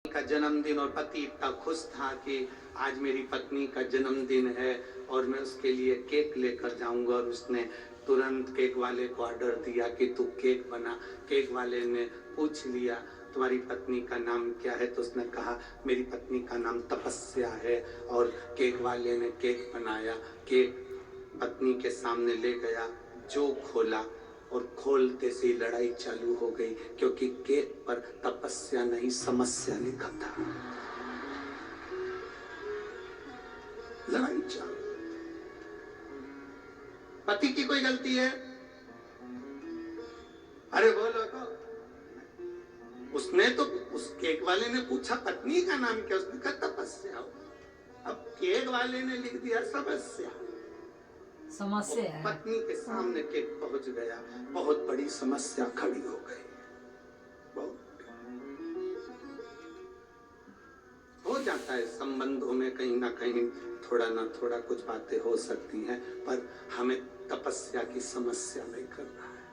का जन्मदिन और पति इतना खुश था कि आज मेरी पत्नी का जन्मदिन है और मैं उसके लिए केक लेकर जाऊंगा। और उसने तुरंत केक वाले को ऑर्डर दिया कि तू केक बना। केक वाले ने पूछ लिया तुम्हारी पत्नी का नाम क्या है, तो उसने कहा मेरी पत्नी का नाम तपस्या है। और केक वाले ने केक बनाया, केक पत्नी के सामने ले गया, जो खोला और खोलते से ही लड़ाई चालू हो गई, क्योंकि केक पर तपस्या नहीं समस्या लिखा था। लड़ाई चालू। पति की कोई गलती है? अरे बोलो तो। उसने तो उस केक वाले ने पूछा पत्नी का नाम क्या, उसने कहा तपस्या। अब केक वाले ने लिख दिया समस्या। समस्या है। पत्नी के सामने केक पहुंच गया, बहुत बड़ी समस्या खड़ी हो गई। हो जाता है संबंधों में, कहीं ना कहीं थोड़ा ना थोड़ा कुछ बातें हो सकती हैं, पर हमें तपस्या की समस्या नहीं करना है।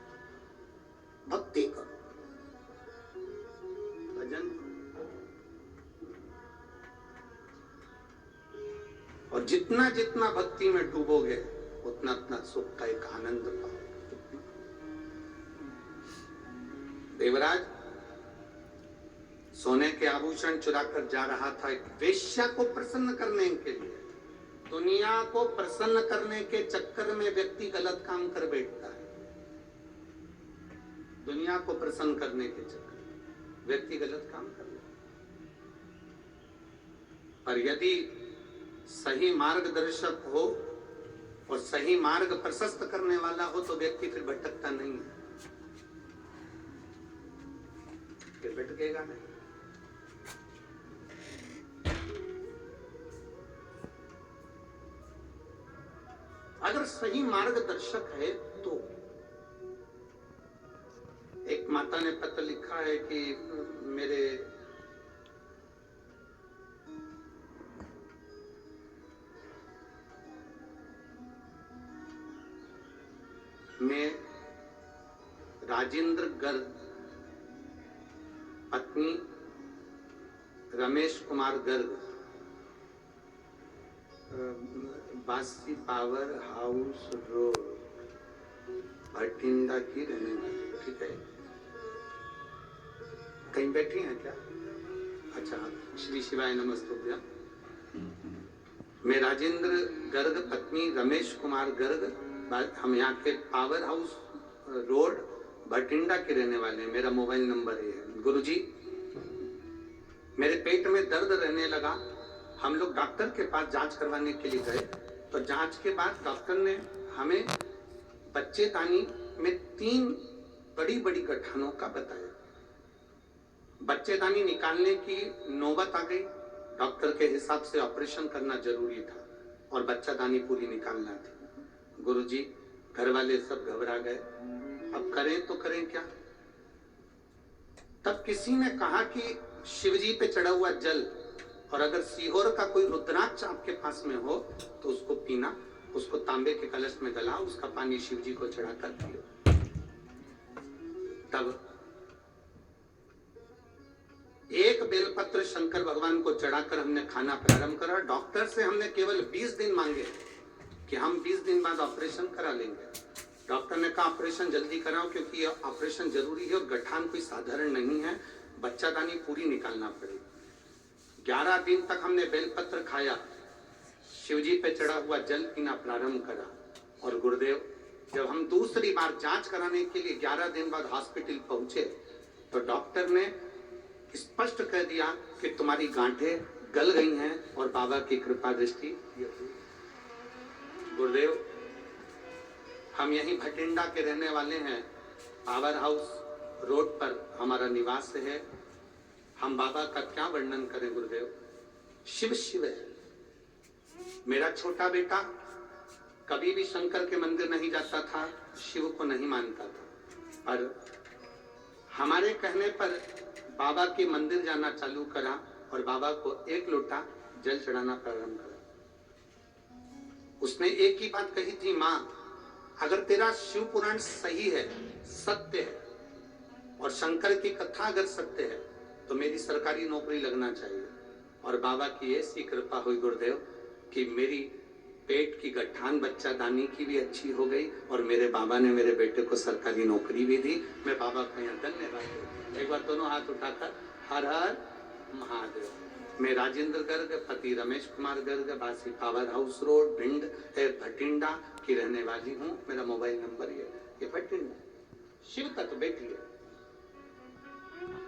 भक्ति करो, भजन, और जितना जितना भक्ति में डूबोगे उतना उतना सुख का एक आनंद पाओगे। देवराज सोने के आभूषण चुरा कर जा रहा था एक वेश्या को प्रसन्न करने के लिए। दुनिया को प्रसन्न करने के चक्कर में व्यक्ति गलत काम कर बैठता है। दुनिया को प्रसन्न करने के चक्कर में व्यक्ति गलत काम कर लेता है। पर यदि सही मार्गदर्शक हो और सही मार्ग प्रशस्त करने वाला हो तो व्यक्ति फिर भटकता नहीं है, फिर भटकेगा नहीं। अगर सही मार्गदर्शक है तो। एक माता ने पत्र लिखा है कि मेरे में राजेंद्र गर्ग, पत्नी रमेश कुमार गर्ग, बासी पावर हाउस रोड भटिंडा की रहने वाली। ठीक है, कहीं बैठी हैं क्या? अच्छा, श्री शिवाय नमस्तुभ्यं। मैं राजेंद्र गर्ग, पत्नी रमेश कुमार गर्ग, हम यहाँ के पावर हाउस रोड भटिंडा के रहने वाले हैं। मेरा मोबाइल नंबर है। गुरुजी, मेरे पेट में दर्द रहने लगा। हम लोग डॉक्टर के पास जांच करवाने के लिए गए, तो जांच के बाद डॉक्टर ने हमें बच्चेदानी में 3 बड़ी बड़ी गठनों का बताया। बच्चेदानी निकालने की नौबत आ गई। डॉक्टर के हिसाब से ऑपरेशन करना जरूरी था और बच्चेदानी पूरी निकालना थी। गुरुजी, घर वाले सब घबरा गए, अब करें तो करें क्या? तब किसी ने कहा कि शिवजी पे चढ़ा हुआ जल, और अगर सीहोर का कोई रुद्राक्ष आपके पास में हो तो उसको पीना, उसको तांबे के कलश में गलाओ, उसका पानी शिवजी को चढ़ाकर पियो। तब एक बेलपत्र शंकर भगवान को चढ़ाकर हमने खाना प्रारंभ करा। डॉक्टर से हमने केवल 20 दिन मांगे कि हम 20 दिन बाद ऑपरेशन करा लेंगे। डॉक्टर ने कहा ऑपरेशन जल्दी कराओ, क्योंकि यह ऑपरेशन जरूरी है और गठान कोई साधारण नहीं है, बच्चादानी पूरी निकालना पड़ेगी। 11 दिन तक हमने बेलपत्र खाया, शिवजी पे चढ़ा हुआ जल पीना प्रारंभ करा। और गुरुदेव, जब हम दूसरी बार जांच कराने के लिए 11 दिन बाद हॉस्पिटल पहुंचे तो डॉक्टर ने स्पष्ट कह दिया कि तुम्हारी गांठें गल गई हैं और बाबा की कृपा दृष्टि। गुरुदेव, हम यहीं भटिंडा के रहने वाले हैं। पावर हाउस रोड पर हमारा निवास है। हम बाबा का क्या वर्णन करें गुरुदेव? शिव शिव है। मेरा छोटा बेटा कभी भी शंकर के मंदिर नहीं जाता था, शिव को नहीं मानता था, पर हमारे कहने पर बाबा के मंदिर जाना चालू करा और बाबा को 1 लोटा जल चढ़ाना प्रारंभ करा। उसने एक ही बात कही थी, मां, अगर तेरा शिव पुराण सही है, सत्य है, और शंकर की कथा अगर सत्य है, तो मेरी सरकारी नौकरी लगना चाहिए। और बाबा की ऐसी कृपा हुई गुरुदेव कि मेरी पेट की गठान बच्चादानी की भी अच्छी हो गई और मेरे बाबा ने मेरे बेटे को सरकारी नौकरी भी दी। मैं बाबा का यहाँ धन्यवाद देता हूँ। एक बार दोनों हाथ उठाकर हर हर महादेव। मैं राजेंद्र गर्ग, पति रमेश कुमार गर्ग, वासी power house road, Bhind Bathinda की रहने वाली हूँ। मेरा मोबाइल नंबर ये भटिंडा शिव तत्व बैठिए।